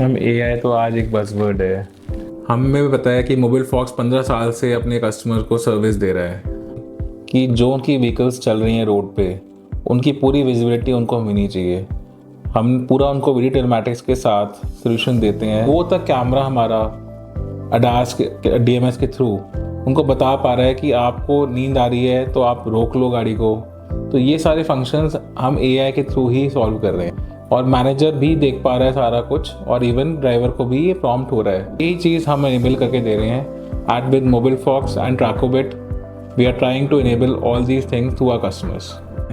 Ma'am AI तो आज एक बज़वर्ड है। हमें भी बताया कि मोबाइल फॉक्स 15 साल से अपने कस्टमर को सर्विस दे रहा है कि जो उनकी व्हीकल्स चल रही हैं रोड पे उनकी पूरी विजिबिलिटी उनको मिलनी चाहिए। हम पूरा उनको वीडियो टेलमैटिक्स के साथ सोल्यूशन देते हैं। वो तक कैमरा हमारा अडास के डीएमएस के थ्रू उनको बता पा रहा है कि आपको नींद आ रही है तो आप रोक लो गाड़ी को। तो ये सारे फंक्शंस हम एआई के थ्रू ही सॉल्व कर रहे हैं और मैनेजर भी देख पा रहा है सारा कुछ और इवन ड्राइवर को भी ये प्रॉम्प्ट हो रहा है। यही चीज़ हम इनेबल करके दे रहे हैं at with Mobile Fox and Trackobit. We are trying to enable all these things to our customers.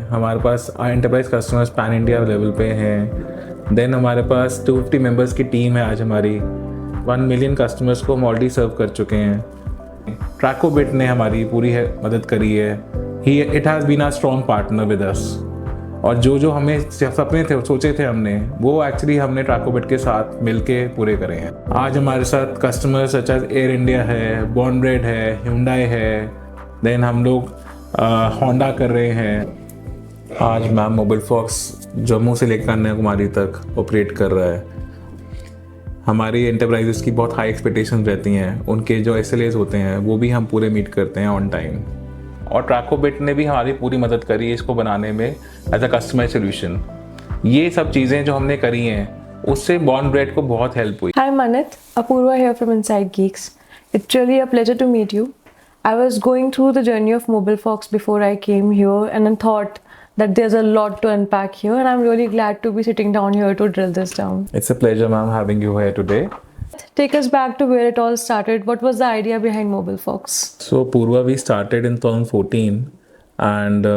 हमारे पास enterprise customers pan India level पे हैं। देन हमारे पास 250 मेंबर्स की टीम है आज हमारी। 1 मिलियन कस्टमर्स को हम ऑलरेडी सर्व कर चुके हैं। ट्रैकोबिट ने हमारी पूरी मदद करी है। It has been a strong partner with us. और जो हमें सपने थे सोचे थे हमने वो एक्चुअली हमने ट्रैकोबिट के साथ मिलके पूरे करे हैं। आज हमारे साथ customers such as Air India है, बॉन्ड्रेड है, Hyundai है, देन हम लोग होंडा कर रहे हैं। आज मैम मोबाइल फॉक्स जम्मू से लेकर कन्याकुमारी तक ऑपरेट कर रहा है। हमारी एंटरप्राइजेस की बहुत हाई एक्सपेक्टेशंस रहती हैं। उनके जो SLAs होते हैं वो भी हम पूरे मीट करते हैं ऑन टाइम। और ट्रैकोबिट ने भी हमारी पूरी मदद करी इसको बनाने में एज अ कस्टमाइज सोल्यूशन। ये सब चीज़ें जो हमने करी हैं उससे बॉन्ड्रेड को बहुत हेल्प हुई। Hi Manit, Apurva here from Inside Geeks. It's really a pleasure to meet you. I was going through the journey of MobileFox before I came here and I thought that there's a lot to unpack here and I'm really glad to be sitting down here to drill this down. It's a pleasure, ma'am, having you here today. Take us back to where it all started. What was the idea behind MobileFox? So Purva, we started in 2014 and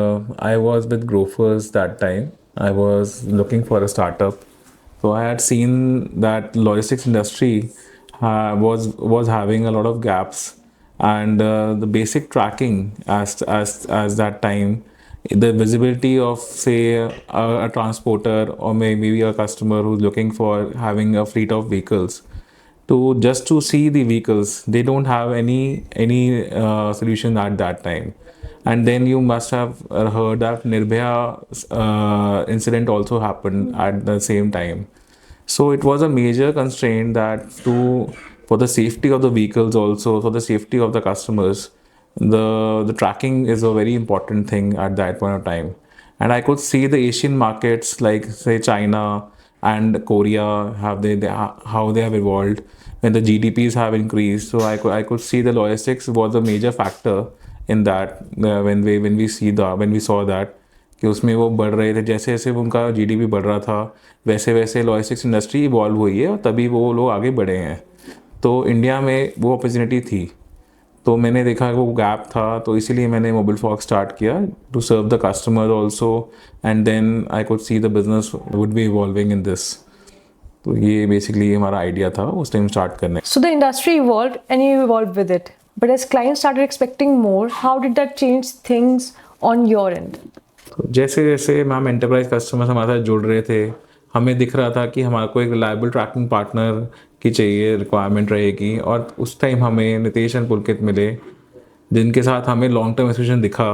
I was with Grofers that time. I was looking for a startup. So I had seen that logistics industry was having a lot of gaps and the basic tracking as that time, the visibility of say a transporter or maybe a customer who's looking for having a fleet of vehicles to see the vehicles, they don't have any solution at that time. And then you must have heard that Nirbhaya incident also happened at the same time. So it was a major constraint that for the safety of the vehicles also, for the safety of the customers, the tracking is a very important thing at that point of time. And I could see the Asian markets like say China and Korea how they have evolved when the GDPs have increased. So I could see the logistics was a major factor in that when we saw that कि उसमें वो बढ़ रहे थे। जैसे जैसे उनका GDP बढ़ रहा था वैसे वैसे लॉजिस्टिक्स इंडस्ट्री इवॉल्व हुई है और तभी वो लोग आगे बढ़े हैं। तो इंडिया में वो अपॉर्चुनिटी थी तो मैंने देखा वो गैप था तो इसीलिए मैंने मोबाइल फॉक्स स्टार्ट किया to serve the customer also and then I could see the business would be evolving in this. तो ये बेसिकली हमारा आइडिया था उस टाइम स्टार्ट करने। So the industry evolved and you evolved with it. But as clients started expecting more, how did that change things on your end? तो जैसे जैसे ma'am enterprise customers हमारे साथ जुड़ रहे थे हमें दिख रहा था कि हमारे को एक रिलायबल ट्रैकिंग पार्टनर की चाहिए रिक्वायरमेंट रहेगी। और उस टाइम हमें नितेश एंड पुलकित मिले जिनके साथ हमें लॉन्ग टर्म एसोसिएशन दिखा।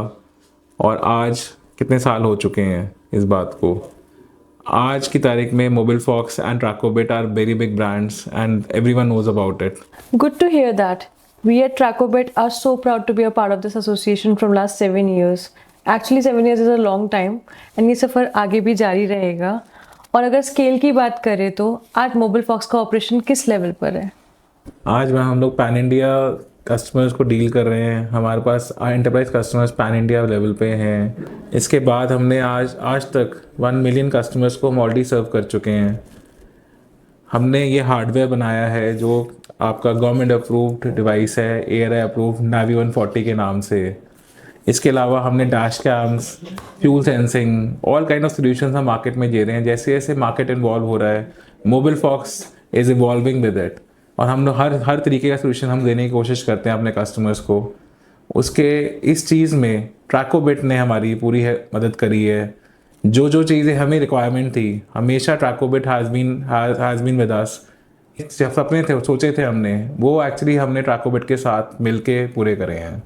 और आज कितने साल हो चुके हैं इस बात को। आज की तारीख में Mobile Fox and Trackobit are very big brands and everyone knows about it. Good to hear that. We at Tracobit are so proud to be a part of this association from last 7 years. Actually 7 years is a long time and ये सफ़र आगे भी जारी रहेगा। और अगर scale की बात करें तो आज मोबाइल फॉक्स का ऑपरेशन किस लेवल पर है? आज में हम लोग पैन इंडिया कस्टमर्स को डील कर रहे हैं। हमारे पास enterprise customers pan India level पे हैं। इसके बाद हमने आज तक 1 मिलियन कस्टमर्स को हम ऑलरेडी सर्व कर चुके हैं। हमने ये हार्डवेयर बनाया है जो आपका गवर्नमेंट अप्रूव्ड डिवाइस है, ARAI अप्रूव्ड नावी 140 के नाम से। इसके अलावा हमने dash camps, fuel sensing, all kind of solutions हम मार्केट में दे रहे हैं। जैसे जैसे मार्केट इन्वॉल्व हो रहा है Mobile Fox is evolving with it और हम लोग हर तरीके का सोल्यूशन हम देने की कोशिश करते हैं अपने कस्टमर्स को। उसके इस चीज़ में ट्रैकोबिट ने हमारी पूरी मदद करी है। जो चीज़ें हमें रिक्वायरमेंट थी हमेशा ट्रैकोबिट हैज़ बीन विद अस। सपने थे सोचे थे हमने वो एक्चुअली हमने ट्रैकोबिट के साथ मिलके पूरे करे हैं।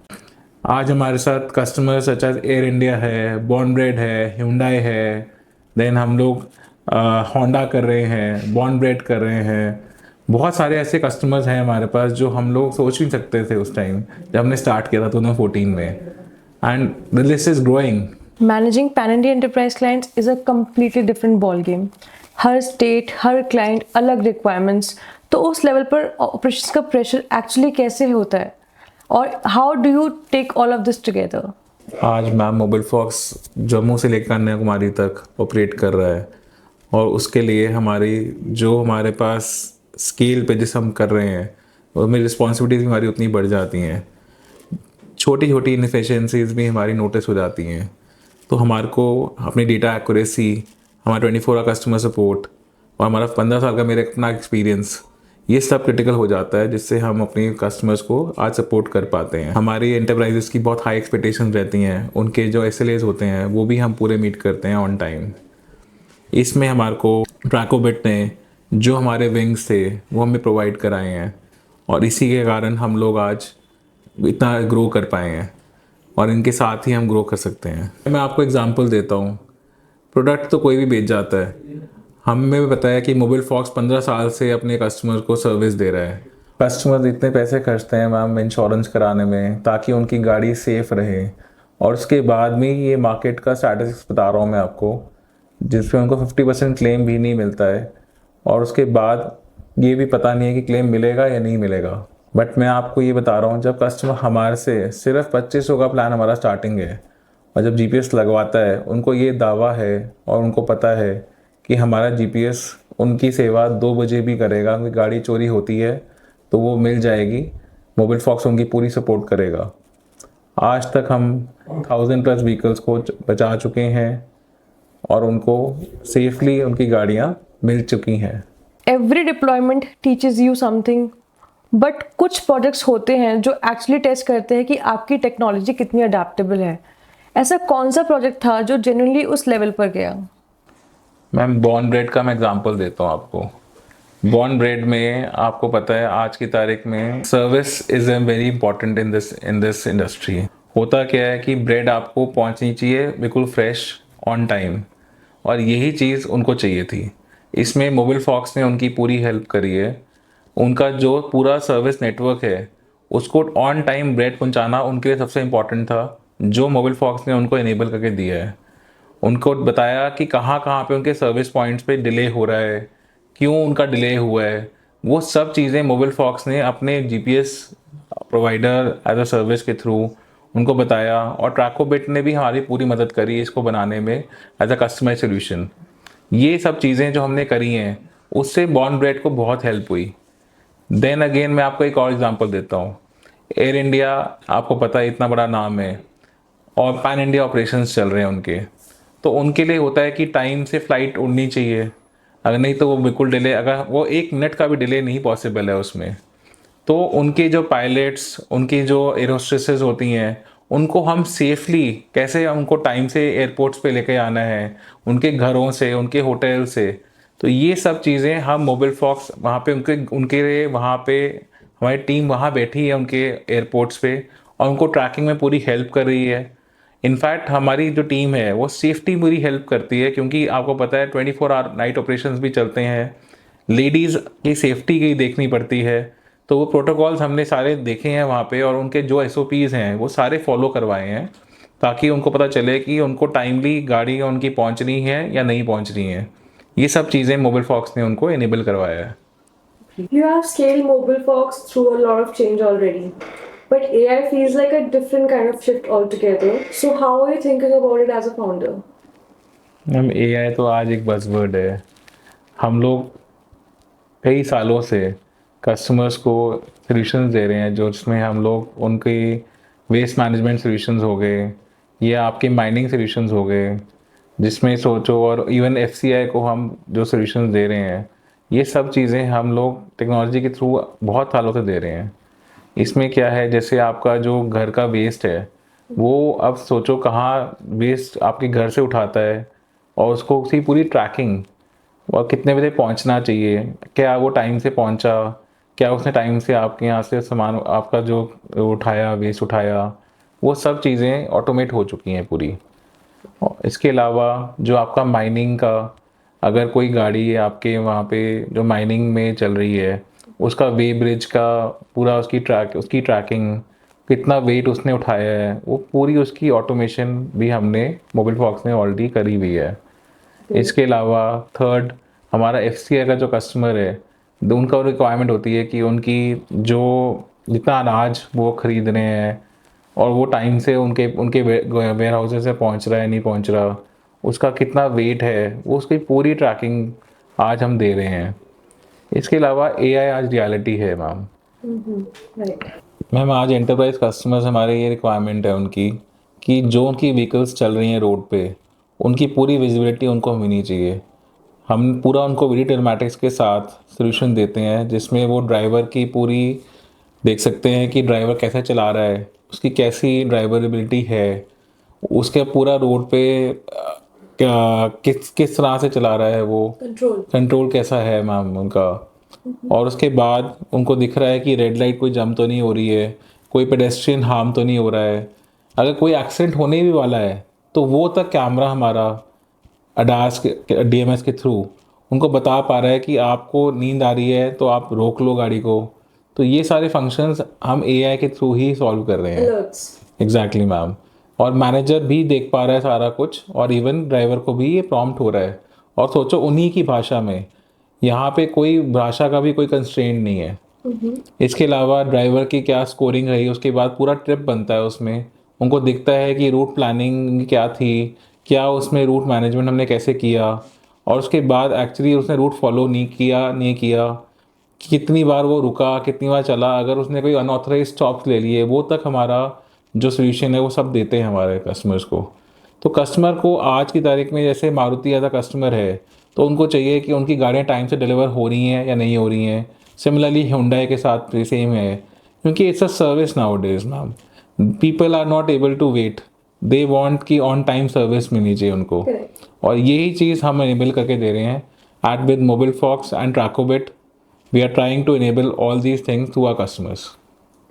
आज हमारे साथ customers such as Air India है, बॉन्ड्रेड है, Hyundai है, देन हम लोग होंडा कर रहे हैं, बॉन्ड ब्रेड कर रहे हैं। बहुत सारे ऐसे कस्टमर्स हैं हमारे पास जो हम लोग सोच नहीं सकते थे उस टाइम जब हमने स्टार्ट किया था 2014 में, and the list is growing. Managing pan-India enterprise clients is a completely different ball game. Her state, her client अलग रिक्वायरमेंट्स, तो उस लेवल पर ऑपरेशंस का प्रेशर एक्चुअली कैसे होता है और how do you take all of this together? आज मैम मोबाइल फॉक्स जम्मू से लेकर कन्याकुमारी तक ऑपरेट कर रहा है, और उसके लिए हमारे पास स्केल पे जिस हम कर रहे हैं उसमें रिस्पॉन्सिबिलिटीज़ हमारी उतनी बढ़ जाती हैं, छोटी छोटी इनफिशिएंसीज भी हमारी नोटिस हो जाती हैं। तो हमारे को अपनी डेटा एक्यूरेसी, हमारा 24 आवर कस्टमर सपोर्ट और हमारा 15 साल का मेरा अपना एक्सपीरियंस, ये सब क्रिटिकल हो जाता है, जिससे हम अपने कस्टमर्स को आज सपोर्ट कर पाते हैं। हमारी एंटरप्राइजेस की बहुत हाई एक्सपेक्टेशंस रहती हैं, उनके जो SLAs होते हैं वो भी हम पूरे मीट करते हैं ऑन टाइम। इसमें हमारे को ट्रैकोबिट ने जो हमारे विंग्स थे वो हमें प्रोवाइड कराए हैं, और इसी के कारण हम लोग आज इतना ग्रो कर पाए हैं, और इनके साथ ही हम ग्रो कर सकते हैं। मैं आपको एग्जांपल देता हूँ। प्रोडक्ट तो कोई भी बेच जाता है, हमें बताया कि मोबाइल फॉक्स 15 साल से अपने कस्टमर को सर्विस दे रहा है। कस्टमर इतने पैसे खर्चते हैं मैम इंश्योरेंस कराने में ताकि उनकी गाड़ी सेफ़ रहे, और उसके बाद में ये मार्केट का स्टैटिस्टिक्स बता रहा हूँ मैं आपको, जिसमें उनको 50% क्लेम भी नहीं मिलता है, और उसके बाद ये भी पता नहीं है कि क्लेम मिलेगा या नहीं मिलेगा। बट मैं आपको ये बता रहा हूँ, जब कस्टमर हमारे से सिर्फ 2500 का प्लान हमारा स्टार्टिंग है, और जब GPS लगवाता है उनको ये दावा है और उनको पता है कि हमारा GPS उनकी सेवा 2 बजे भी करेगा। उनकी गाड़ी चोरी होती है तो वो मिल जाएगी, मोबाइल फॉक्स उनकी पूरी सपोर्ट करेगा। आज तक हम 1000+ व्हीकल्स को बचा चुके हैं और उनको सेफली उनकी गाड़ियाँ मिल चुकी हैं। Every deployment teaches you something, but कुछ प्रोजेक्ट्स होते हैं जो एक्चुअली टेस्ट करते हैं कि आपकी टेक्नोलॉजी कितनी अडेप्टेबल है। ऐसा कौन सा प्रोजेक्ट था जो जेन्युइनली उस लेवल पर गया? मैम बॉन्ड ब्रेड का मैं एग्जांपल देता हूँ आपको। बॉन्ड ब्रेड में आपको पता है आज की तारीख में service is a very important in this industry. होता क्या है कि ब्रेड आपको पहुँचनी चाहिए बिल्कुल फ्रेश ऑन टाइम, और यही चीज़ उनको चाहिए थी। इसमें मोबाइल फॉक्स ने उनकी पूरी हेल्प करी है। उनका जो पूरा सर्विस नेटवर्क है उसको ऑन टाइम ब्रेड पहुंचाना उनके लिए सबसे इम्पॉर्टेंट था, जो मोबाइल फॉक्स ने उनको इनेबल करके दिया है। उनको बताया कि कहाँ कहाँ पे उनके सर्विस पॉइंट्स पे डिले हो रहा है, क्यों उनका डिले हुआ है, वो सब चीज़ें मोबाइल फॉक्स ने अपने GPS provider as a service के थ्रू उनको बताया, और ट्रैकोबिट ने भी हमारी पूरी मदद करी इसको बनाने में एज अ कस्टमाइज सोल्यूशन। ये सब चीज़ें जो हमने करी हैं उससे बॉन्ड ब्रेड को बहुत हेल्प हुई। देन अगेन मैं आपको एक और एग्जांपल देता हूँ। एयर इंडिया आपको पता है इतना बड़ा नाम है, और पैन इंडिया ऑपरेशंस चल रहे हैं उनके, तो उनके लिए होता है कि टाइम से फ़्लाइट उड़नी चाहिए, अगर नहीं तो वो बिल्कुल डिले, अगर वो 1 मिनट का भी डिले नहीं पॉसिबल है उसमें, तो उनके जो पायलट्स, उनकी जो एरोस्ट्रेसेस होती हैं, उनको हम सेफली कैसे उनको टाइम से एयरपोर्ट्स पे लेके आना है, उनके घरों से, उनके होटल से, तो ये सब चीज़ें हम मोबाइल फॉक्स वहाँ पे उनके वहाँ पे हमारी टीम वहाँ बैठी है उनके एयरपोर्ट्स पे, और उनको ट्रैकिंग में पूरी हेल्प कर रही है। इनफैक्ट हमारी जो टीम है वो सेफ्टी पूरी हेल्प करती है, क्योंकि आपको पता है 24 आवर नाइट ऑपरेशंस भी चलते हैं, लेडीज़ की सेफ्टी की देखनी पड़ती है, तो वो प्रोटोकॉल्स हमने सारे देखे हैं वहाँ पे, और उनके जो SOPs हैं वो सारे फॉलो करवाए हैं, ताकि उनको पता चले कि उनको टाइमली गाड़ी उनकी पहुँचनी है या नहीं पहुँचनी है। ये सब चीज़ें मोबाइल फॉक्स ने उनको इनेबल करवाया है। You have scaled MobileFox through a lot of change already, but AI feels like a different kind of shift altogether. So how are you thinking about it as a founder? Ma'am AI तो आज एक buzzword है। हम लोग कई सालों से customers को सॉल्यूशंस दे रहे हैं, जो जिसमें हम लोग उनकी वेस्ट मैनेजमेंट सॉल्यूशंस हो गए या आपके माइनिंग सॉल्यूशंस हो गए, जिसमें सोचो, और इवन FCI को हम जो सॉल्यूशंस दे रहे हैं, ये सब चीज़ें हम लोग टेक्नोलॉजी के थ्रू बहुत सालों से दे रहे हैं। इसमें क्या है, जैसे आपका जो घर का वेस्ट है वो अब सोचो कहाँ वेस्ट आपके घर से उठाता है, और उसको उसकी पूरी ट्रैकिंग, और कितने बजे पहुंचना चाहिए, क्या वो टाइम से पहुंचा, क्या उसने टाइम से आपके यहाँ से सामान आपका जो उठाया, वेस्ट उठाया, वो सब चीज़ें ऑटोमेट हो चुकी हैं पूरी। और इसके अलावा जो आपका माइनिंग का अगर कोई गाड़ी आपके वहाँ पे जो माइनिंग में चल रही है, उसका वे ब्रिज का पूरा उसकी ट्रैकिंग, कितना वेट उसने उठाया है, वो पूरी उसकी ऑटोमेशन भी हमने मोबाइल फॉक्स में ऑलरेडी करी हुई है। इसके अलावा थर्ड, हमारा एफ का जो कस्टमर है, उनका रिक्वायरमेंट होती है कि उनकी जो जितना अनाज वो खरीद रहे हैं और वो टाइम से उनके उनके वेयर हाउसेज से पहुंच रहा है नहीं पहुंच रहा, उसका कितना वेट है, वो उसकी पूरी ट्रैकिंग आज हम दे रहे हैं। इसके अलावा एआई आज रियलिटी है मैम। मैम आज एंटरप्राइज कस्टमर्स हमारे ये रिक्वायरमेंट है उनकी कि जो उनकी व्हीकल्स चल रही हैं रोड पे, उनकी पूरी विजिबिलिटी उनको मिलनी चाहिए। हम पूरा उनको वीडियो टेलमैटिक्स के साथ सोल्यूशन देते हैं जिसमें वो ड्राइवर की पूरी देख सकते हैं कि ड्राइवर कैसे चला रहा है, उसकी कैसी ड्राइवरेबिलिटी है, उसके पूरा रोड पे क्या किस किस तरह से चला रहा है, वो कंट्रोल कैसा है मैम उनका। और उसके बाद उनको दिख रहा है कि रेड लाइट कोई जंप तो नहीं हो रही है, कोई पेडेस्ट्रियन हार्म तो नहीं हो रहा है, अगर कोई एक्सीडेंट होने भी वाला है तो वो तक कैमरा हमारा अडास के डीएमएस के थ्रू उनको बता पा रहा है कि आपको नींद आ रही है तो आप रोक लो गाड़ी को। तो ये सारे फंक्शंस हम एआई के थ्रू ही सॉल्व कर रहे हैं। Exactly ma'am. और मैनेजर भी देख पा रहा है सारा कुछ, और इवन ड्राइवर को भी ये प्रॉम्प्ट हो रहा है। और सोचो उन्हीं की भाषा में, यहाँ पे कोई भाषा का भी कोई कंस्ट्रेंट नहीं है। इसके अलावा ड्राइवर की क्या स्कोरिंग रही, उसके बाद पूरा ट्रिप बनता है उसमें, उनको दिखता है कि रूट प्लानिंग क्या थी, क्या उसमें रूट मैनेजमेंट हमने कैसे किया, और उसके बाद एक्चुअली उसने रूट फॉलो नहीं किया, कितनी बार वो रुका, कितनी बार चला, अगर उसने कोई अनऑथराइज स्टॉप्स ले लिए, वो तक हमारा जो सोल्यूशन है वो सब देते हैं हमारे कस्टमर्स को। तो कस्टमर को आज की तारीख में जैसे मारुति एज अ कस्टमर है तो उनको चाहिए कि उनकी गाड़ियाँ टाइम से डिलीवर हो रही हैं या नहीं हो रही हैं। सिमिलरली हुंडई के साथ भी सेम है, क्योंकि it's a service nowadays ma'am. People are not able to wait, they want कि ऑन टाइम सर्विस मिलनी चाहिए उनको। और यही चीज़ हम इनेबल करके दे रहे हैं at with Mobile Fox and Trackobit. We are trying to enable all these things to our customers.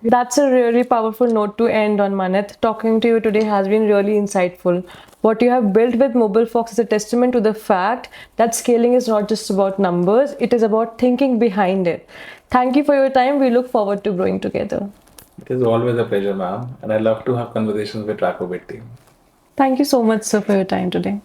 That's a really powerful note to end on, Manit. Talking to you today has been really insightful. What you have built with MobileFox is a testament to the fact that scaling is not just about numbers, it is about thinking behind it. Thank you for your time. We look forward to growing together. It is always a pleasure, ma'am, and I love to have conversations with Tracobit team. Thank you so much, sir, for your time today.